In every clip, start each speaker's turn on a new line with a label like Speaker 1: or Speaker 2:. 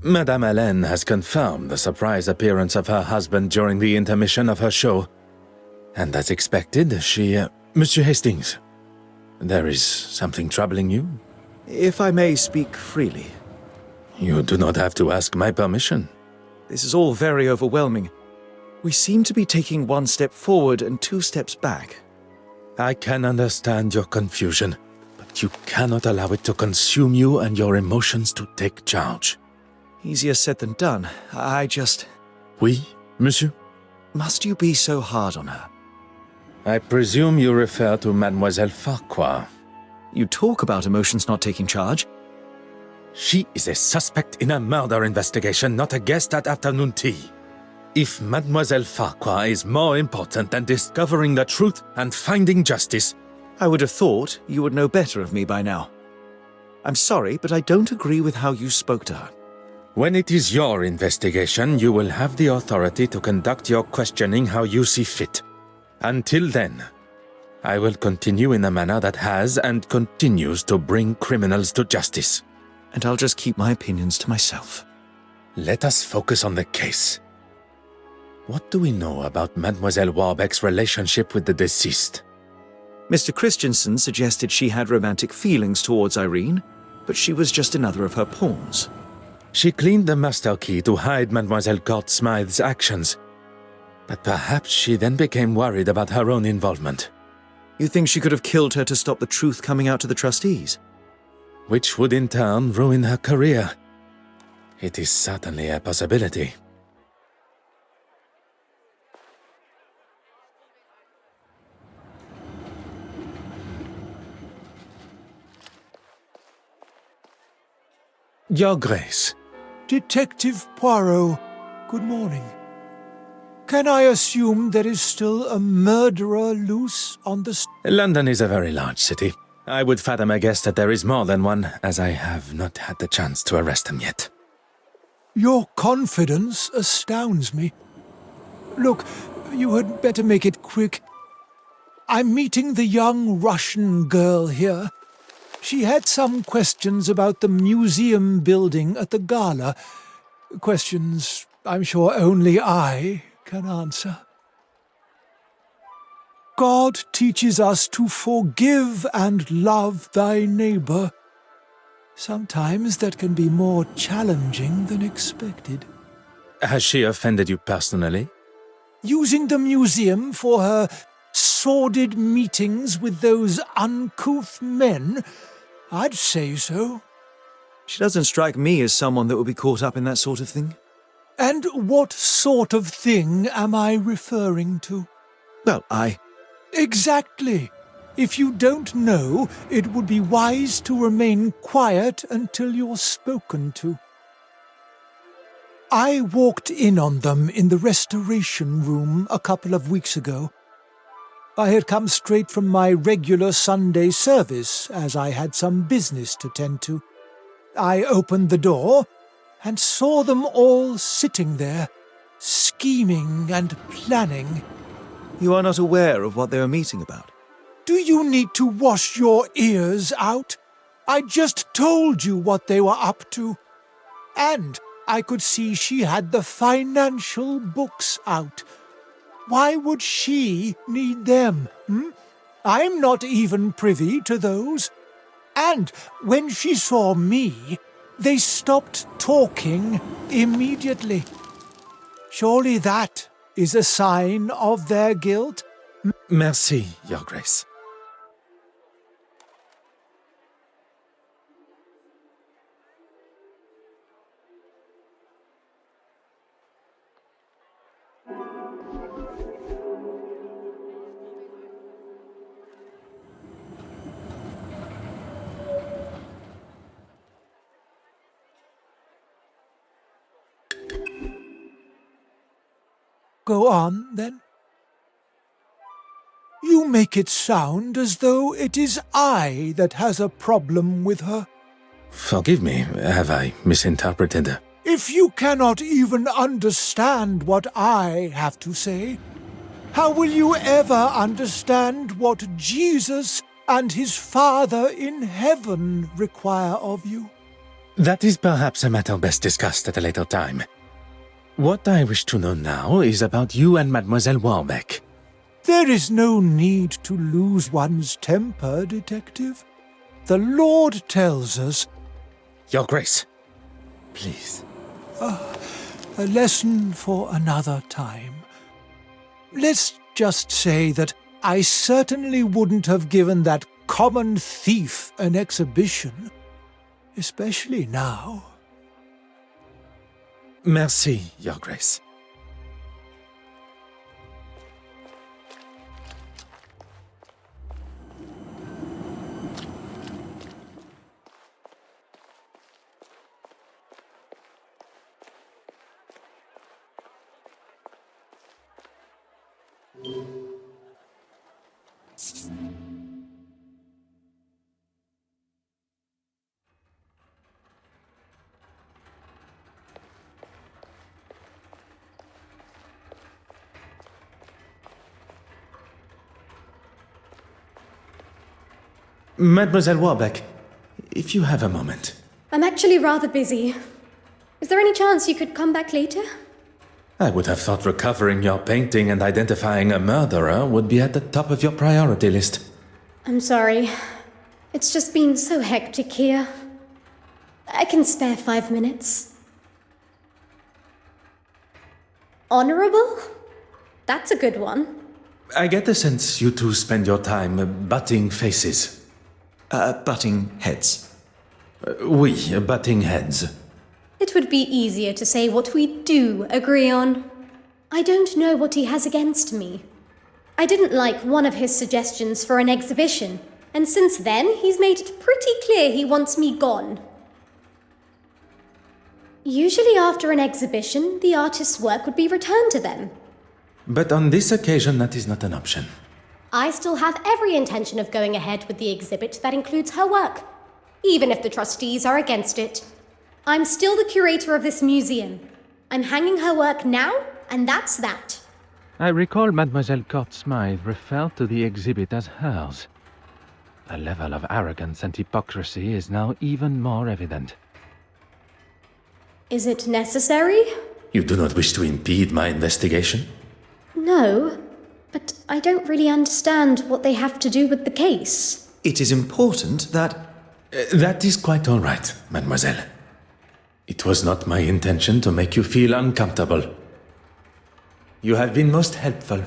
Speaker 1: Madame Hélène has confirmed the surprise appearance of her husband during the intermission of her show. And as expected, Monsieur Hastings, there is something troubling you?
Speaker 2: If I may speak freely.
Speaker 1: You do not have to ask my permission.
Speaker 2: This is all very overwhelming. We seem to be taking one step forward and two steps back.
Speaker 1: I can understand your confusion, but you cannot allow it to consume you and your emotions to take charge.
Speaker 2: Easier said than done.
Speaker 1: Oui, monsieur?
Speaker 2: Must you be so hard on her?
Speaker 1: I presume you refer to Mademoiselle Farquhar.
Speaker 2: You talk about emotions not taking charge.
Speaker 1: She is a suspect in a murder investigation, not a guest at afternoon tea. If Mademoiselle Farquhar is more important than discovering the truth and finding justice...
Speaker 2: I would have thought you would know better of me by now. I'm sorry, but I don't agree with how you spoke to her.
Speaker 1: When it is your investigation, you will have the authority to conduct your questioning how you see fit. Until then, I will continue in a manner that has and continues to bring criminals to justice.
Speaker 2: And I'll just keep my opinions to myself.
Speaker 1: Let us focus on the case. What do we know about Mademoiselle Warbeck's relationship with the deceased?
Speaker 2: Mr. Christensen suggested she had romantic feelings towards Irene, but she was just another of her pawns.
Speaker 1: She cleaned the master key to hide Mademoiselle Gort Smythe's actions. But perhaps she then became worried about her own involvement.
Speaker 2: You think she could have killed her to stop the truth coming out to the trustees?
Speaker 1: Which would in turn ruin her career. It is certainly a possibility. Your Grace.
Speaker 3: Detective Poirot, good morning. Can I assume there is still a murderer loose on the
Speaker 1: London is a very large city. I would fathom a guess that there is more than one, as I have not had the chance to arrest him yet.
Speaker 3: Your confidence astounds me. Look, you had better make it quick. I'm meeting the young Russian girl here. She had some questions about the museum building at the gala. Questions I'm sure only I can answer. God teaches us to forgive and love thy neighbor. Sometimes that can be more challenging than expected.
Speaker 1: Has she offended you personally?
Speaker 3: Using the museum for her sordid meetings with those uncouth men, I'd say so.
Speaker 2: She doesn't strike me as someone that would be caught up in that sort of thing.
Speaker 3: And what sort of thing am I referring to?
Speaker 2: Well,
Speaker 3: Exactly. If you don't know, it would be wise to remain quiet until you're spoken to. I walked in on them in the restoration room a couple of weeks ago. I had come straight from my regular Sunday service, as I had some business to tend to. I opened the door and saw them all sitting there, scheming and planning.
Speaker 2: You are not aware of what they were meeting about?
Speaker 3: Do you need to wash your ears out? I just told you what they were up to. And I could see she had the financial books out. Why would she need them? I'm not even privy to those. And when she saw me, they stopped talking immediately. Surely that is a sign of their guilt?
Speaker 1: Merci, Your Grace.
Speaker 3: Go on, then. You make it sound as though it is I that has a problem with her.
Speaker 1: Forgive me, have I misinterpreted?
Speaker 3: If you cannot even understand what I have to say, how will you ever understand what Jesus and his Father in heaven require of you?
Speaker 1: That is perhaps a matter best discussed at a later time. What I wish to know now is about you and Mademoiselle Warbeck.
Speaker 3: There is no need to lose one's temper, Detective. The Lord tells us
Speaker 1: Your Grace, please.
Speaker 3: a lesson for another time. Let's just say that I certainly wouldn't have given that common thief an exhibition, especially now.
Speaker 1: Merci, Your Grace. Mademoiselle Warbeck, if you have a moment.
Speaker 4: I'm actually rather busy. Is there any chance you could come back later?
Speaker 1: I would have thought recovering your painting and identifying a murderer would be at the top of your priority list.
Speaker 4: I'm sorry. It's just been so hectic here. I can spare 5 minutes. Honorable? That's a good one.
Speaker 1: I get the sense you two spend your time butting faces.
Speaker 2: Butting heads.
Speaker 1: Oui, butting heads.
Speaker 4: It would be easier to say what we do agree on. I don't know what he has against me. I didn't like one of his suggestions for an exhibition, and since then he's made it pretty clear he wants me gone. Usually after an exhibition, the artist's work would be returned to them.
Speaker 1: But on this occasion, that is not an option.
Speaker 4: I still have every intention of going ahead with the exhibit that includes her work, even if the trustees are against it. I'm still the curator of this museum. I'm hanging her work now, and that's that.
Speaker 5: I recall Mademoiselle Court-Smythe referred to the exhibit as hers. The level of arrogance and hypocrisy is now even more evident.
Speaker 4: Is it necessary?
Speaker 1: You do not wish to impede my investigation?
Speaker 4: No, but I don't really understand what they have to do with the case.
Speaker 2: It is important that...
Speaker 1: That is quite all right, mademoiselle. It was not my intention to make you feel uncomfortable. You have been most helpful.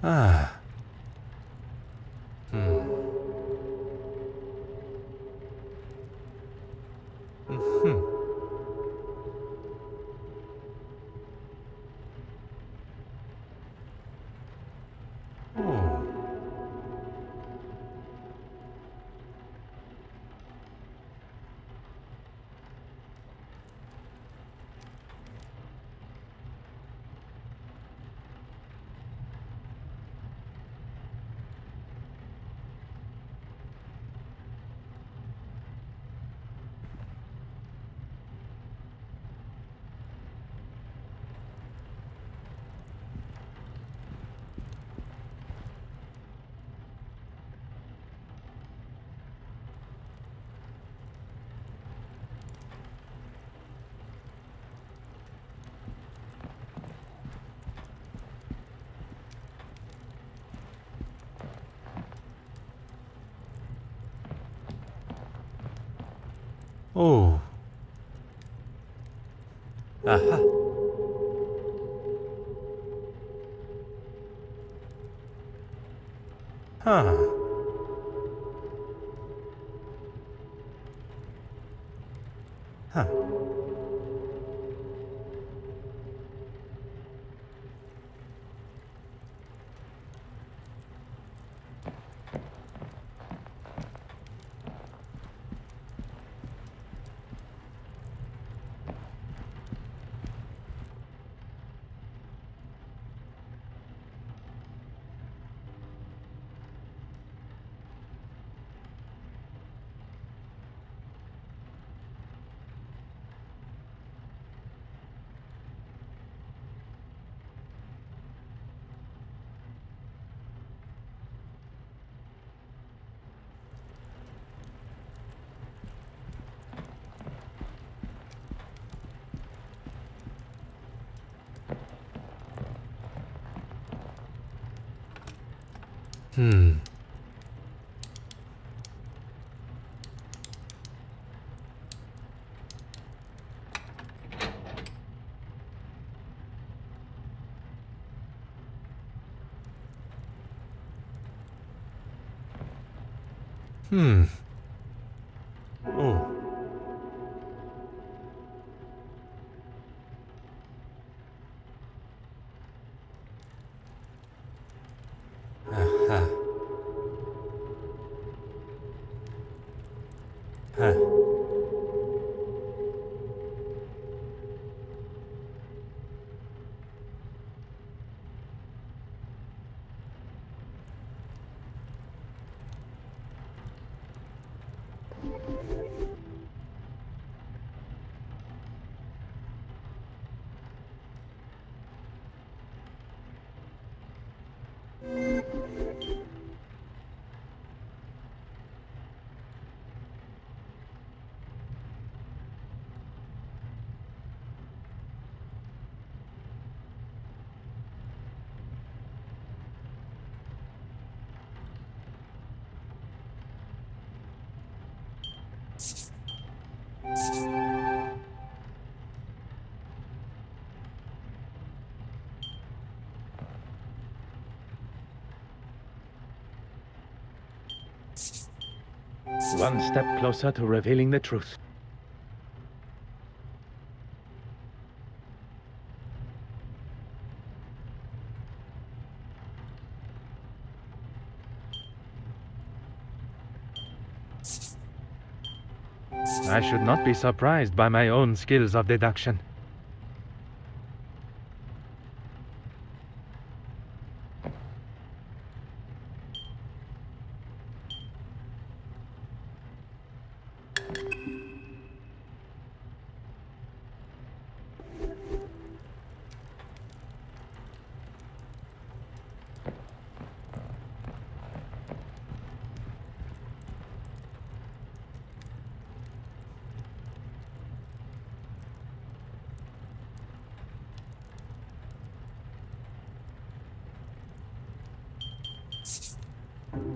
Speaker 1: Ah. Oh. Aha. Huh. Huh.
Speaker 6: Oh. Aha. Huh.
Speaker 5: One step closer to revealing the truth. I should not be surprised by my own skills of deduction.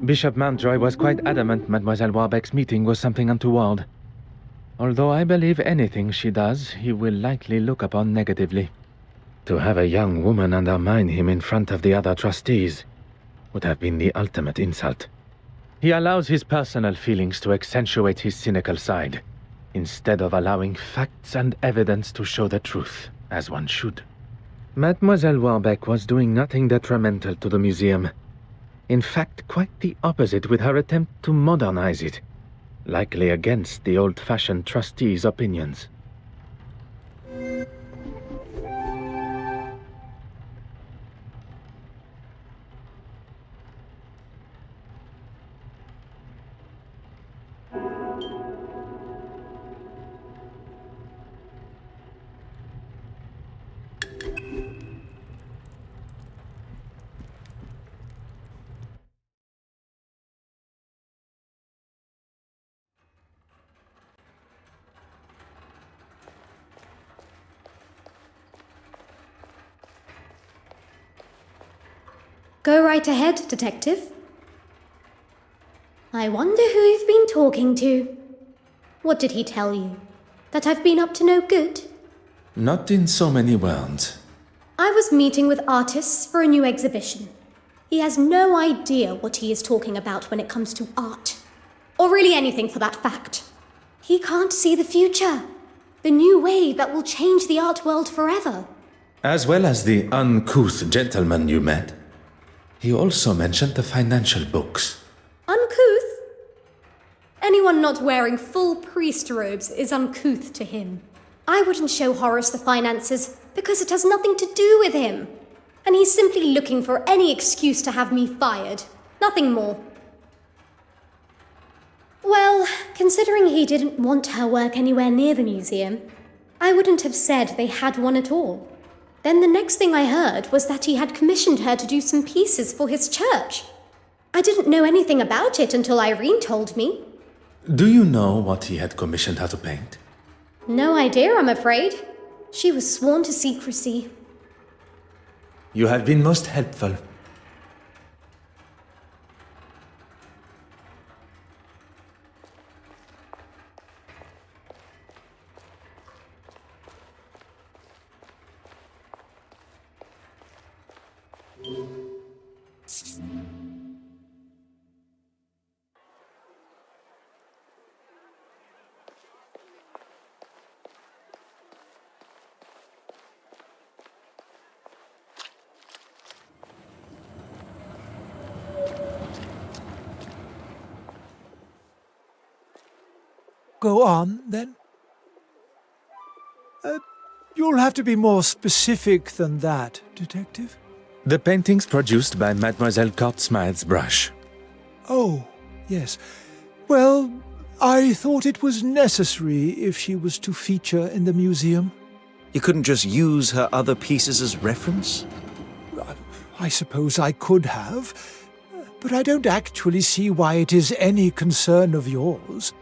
Speaker 5: Bishop Mountjoy was quite adamant Mademoiselle Warbeck's meeting was something untoward. Although I believe anything she does, he will likely look upon negatively. To have a young woman undermine him in front of the other trustees would have been the ultimate insult. He allows his personal feelings to accentuate his cynical side, instead of allowing facts and evidence to show the truth, as one should. Mademoiselle Warbeck was doing nothing detrimental to the museum. In fact, quite the opposite with her attempt to modernize it, likely against the old-fashioned trustees' opinions.
Speaker 4: Go right ahead, Detective. I wonder who you've been talking to. What did he tell you? That I've been up to no good?
Speaker 1: Not in so many words.
Speaker 4: I was meeting with artists for a new exhibition. He has no idea what he is talking about when it comes to art. Or really anything for that fact. He can't see the future. The new wave that will change the art world forever.
Speaker 1: As well as the uncouth gentleman you met. He also mentioned the financial books.
Speaker 4: Uncouth? Anyone not wearing full priest robes is uncouth to him. I wouldn't show Horace the finances because it has nothing to do with him. And he's simply looking for any excuse to have me fired. Nothing more. Well, considering he didn't want her work anywhere near the museum, I wouldn't have said they had one at all. Then the next thing I heard was that he had commissioned her to do some pieces for his church. I didn't know anything about it until Irene told me.
Speaker 1: Do you know what he had commissioned her to paint?
Speaker 4: No idea, I'm afraid. She was sworn to secrecy.
Speaker 1: You have been most helpful.
Speaker 3: go on, then. You'll have to be more specific than that, Detective.
Speaker 1: The paintings produced by Mademoiselle Cortsmith's brush.
Speaker 3: Oh, yes. Well, I thought it was necessary if she was to feature in the museum.
Speaker 2: You couldn't just use her other pieces as reference?
Speaker 3: I suppose I could have, but I don't actually see why it is any concern of yours.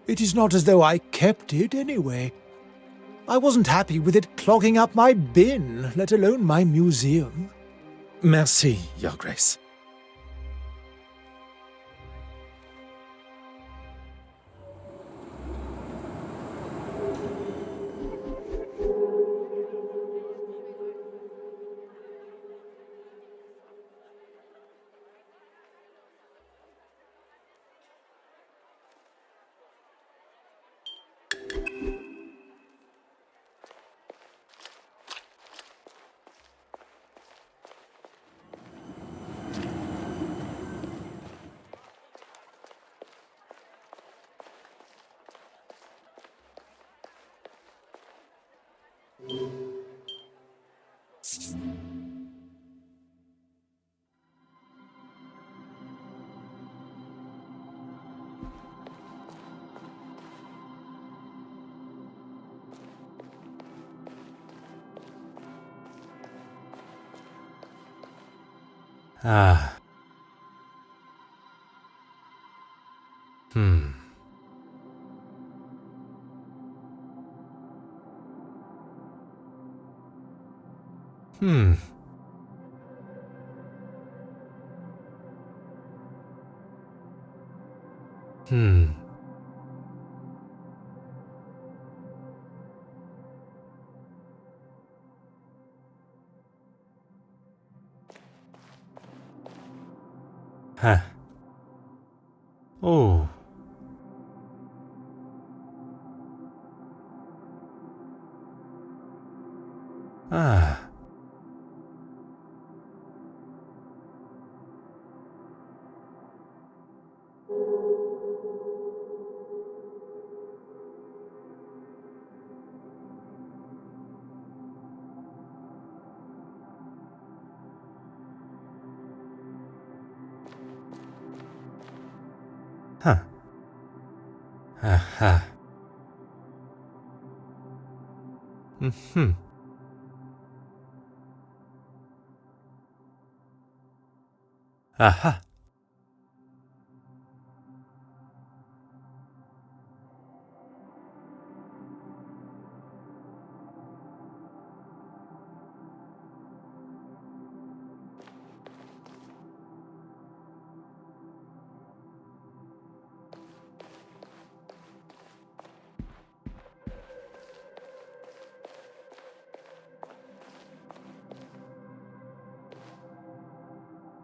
Speaker 3: It is not as though I kept it anyway. I wasn't happy with it clogging up my bin, let alone my museum.
Speaker 1: Merci, Your Grace.
Speaker 6: Ah. Hmm. Hmm. Hmm. Huh. Oh. Ah. Huh. Aha. Mm-hmm. Aha.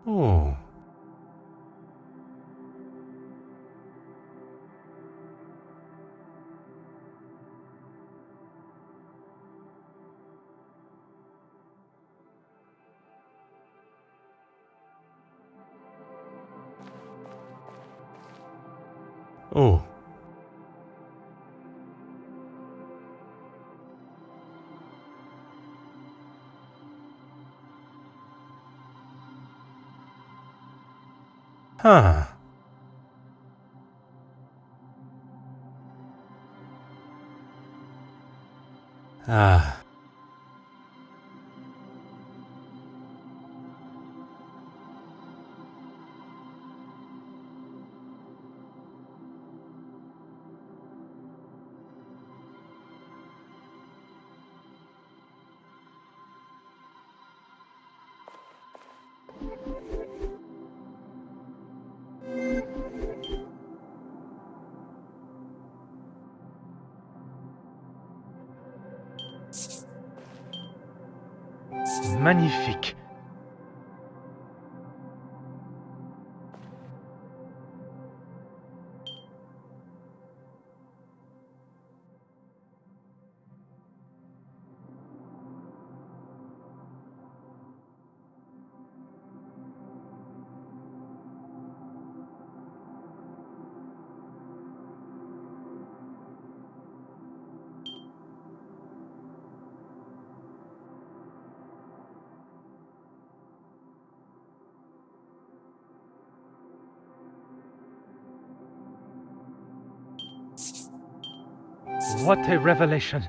Speaker 6: Oh. Oh. Huh. Ah.
Speaker 5: Magnifique. What a revelation!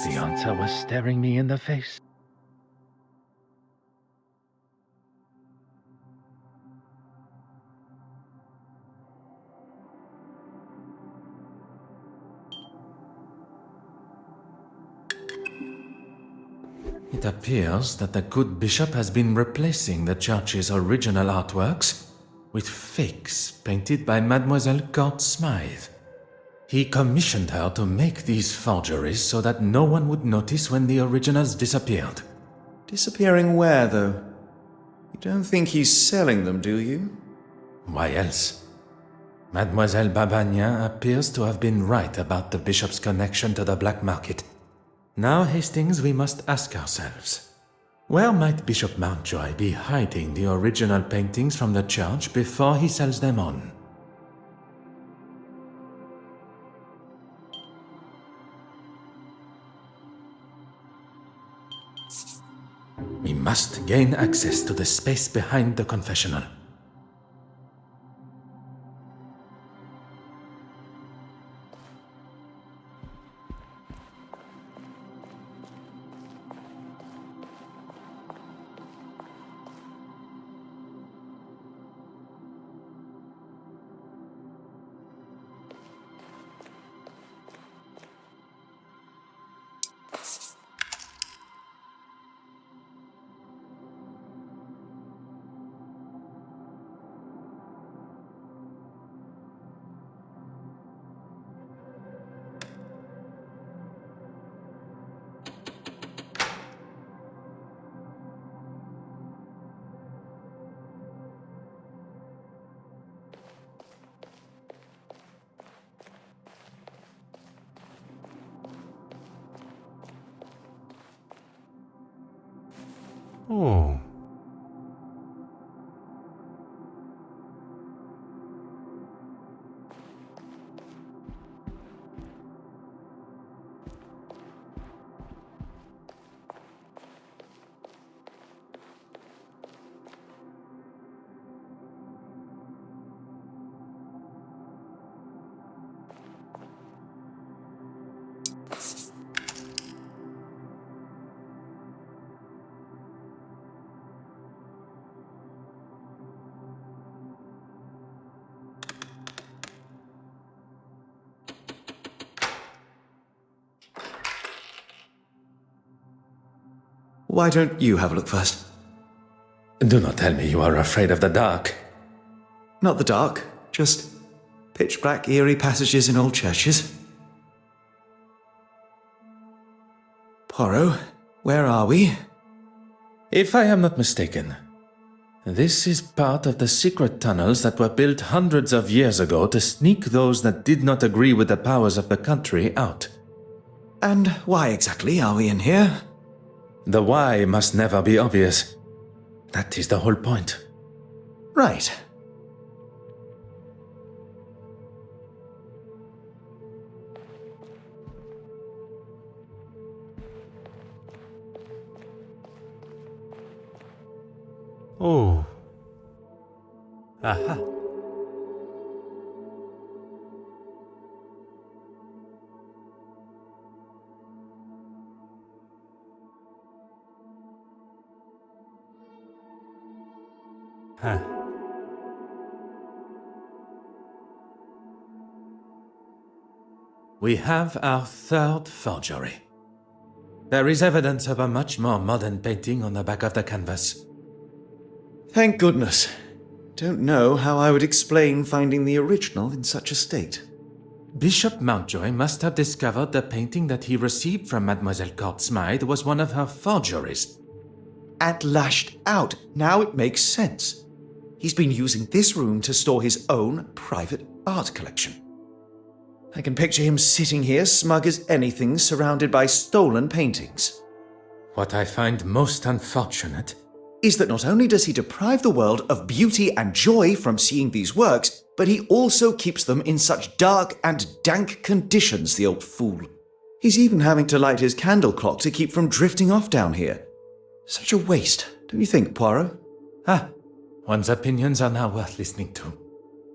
Speaker 5: The answer was staring me in the face.
Speaker 1: It appears that the good bishop has been replacing the church's original artworks with fakes painted by Mademoiselle Court Smythe. He commissioned her to make these forgeries so that no one would notice when the originals disappeared.
Speaker 2: Disappearing where, though? You don't think he's selling them, do you?
Speaker 1: Why else? Mademoiselle Babagnan appears to have been right about the bishop's connection to the black market. Now, Hastings, we must ask ourselves, where might Bishop Mountjoy be hiding the original paintings from the church before he sells them on? We must gain access to the space behind the confessional.
Speaker 6: Oh.
Speaker 2: Why don't you have a look first?
Speaker 1: Do not tell me you are afraid of the dark.
Speaker 2: Not the dark, just pitch-black, eerie passages in old churches. Poirot, where are we?
Speaker 1: If I am not mistaken, this is part of the secret tunnels that were built hundreds of years ago to sneak those that did not agree with the powers of the country out.
Speaker 2: And why exactly are we in here?
Speaker 1: The why must never be obvious. That is the whole point.
Speaker 2: Right.
Speaker 6: Oh. Aha. Huh.
Speaker 1: We have our third forgery. There is evidence of a much more modern painting on the back of the canvas.
Speaker 2: Thank goodness. Don't know how I would explain finding the original in such a state.
Speaker 1: Bishop Mountjoy must have discovered the painting that he received from Mademoiselle Court Smythe was one of her forgeries.
Speaker 2: And lashed out. Now it makes sense. He's been using this room to store his own private art collection. I can picture him sitting here smug as anything, surrounded by stolen paintings.
Speaker 1: What I find most unfortunate
Speaker 2: is that not only does he deprive the world of beauty and joy from seeing these works, but he also keeps them in such dark and dank conditions, the old fool. He's even having to light his candle clock to keep from drifting off down here. Such a waste, don't you think, Poirot?
Speaker 1: One's opinions are now worth listening to.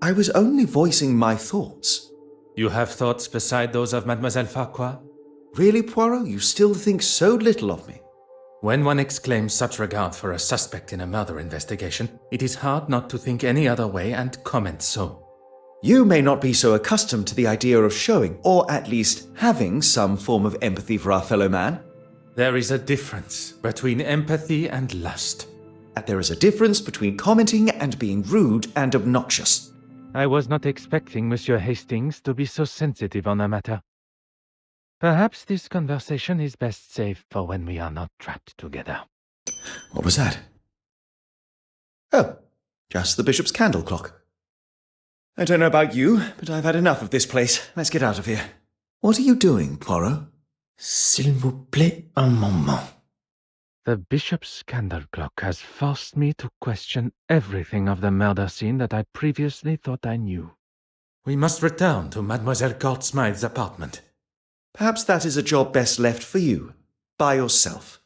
Speaker 2: I was only voicing my thoughts.
Speaker 1: You have thoughts beside those of Mademoiselle Farquhar?
Speaker 2: Really, Poirot? You still think so little of me?
Speaker 1: When one exclaims such regard for a suspect in a murder investigation, it is hard not to think any other way and comment so.
Speaker 2: You may not be so accustomed to the idea of showing, or at least having, some form of empathy for our fellow man.
Speaker 1: There is a difference between empathy and lust.
Speaker 2: And there is a difference between commenting and being rude and obnoxious.
Speaker 5: I was not expecting Monsieur Hastings to be so sensitive on the matter. Perhaps this conversation is best saved for when we are not trapped together.
Speaker 2: What was that? Oh, just the bishop's candle clock. I don't know about you, but I've had enough of this place. Let's get out of here. What are you doing, Poirot?
Speaker 1: S'il vous plaît, un moment.
Speaker 5: The bishop's candle clock has forced me to question everything of the murder scene that I previously thought I knew.
Speaker 1: We must return to Mademoiselle Courtsmythe's apartment.
Speaker 2: Perhaps that is a job best left for you, by yourself.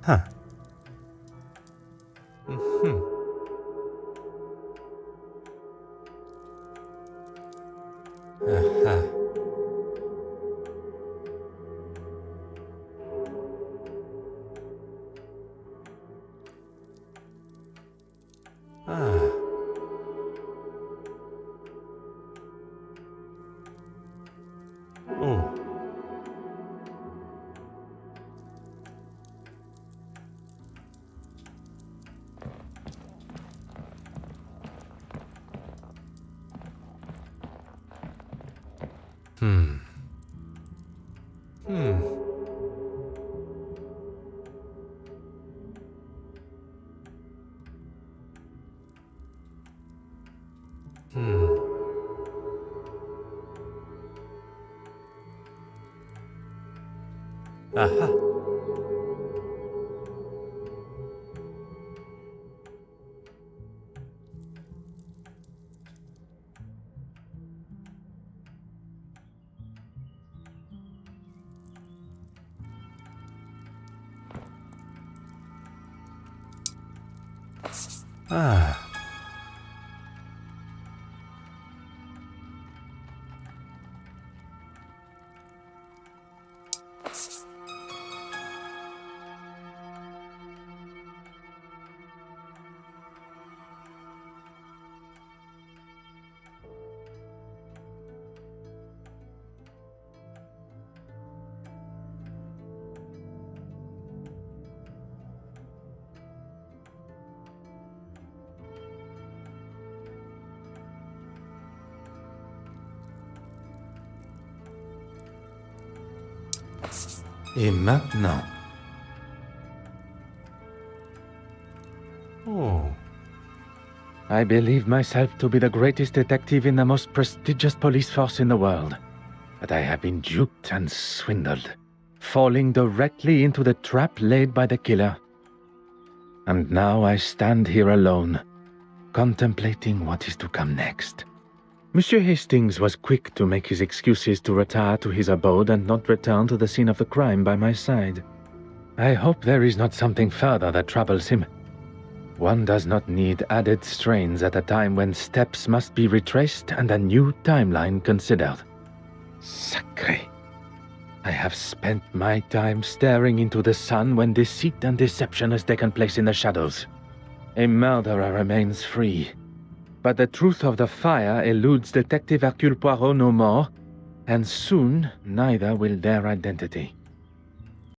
Speaker 6: Huh. Aha. Ah. Oh. Hmm. Aha. Ah.
Speaker 1: Et maintenant?
Speaker 6: Oh.
Speaker 5: I believe myself to be the greatest detective in the most prestigious police force in the world. But I have been duped and swindled, falling directly into the trap laid by the killer. And now I stand here alone, contemplating what is to come next. Monsieur Hastings was quick to make his excuses to retire to his abode and not return to the scene of the crime by my side. I hope there is not something further that troubles him. One does not need added strains at a time when steps must be retraced and a new timeline considered. Sacré! I have spent my time staring into the sun when deceit and deception has taken place in the shadows. A murderer remains free. But the truth of the fire eludes Detective Hercule Poirot no more, and soon neither will their identity.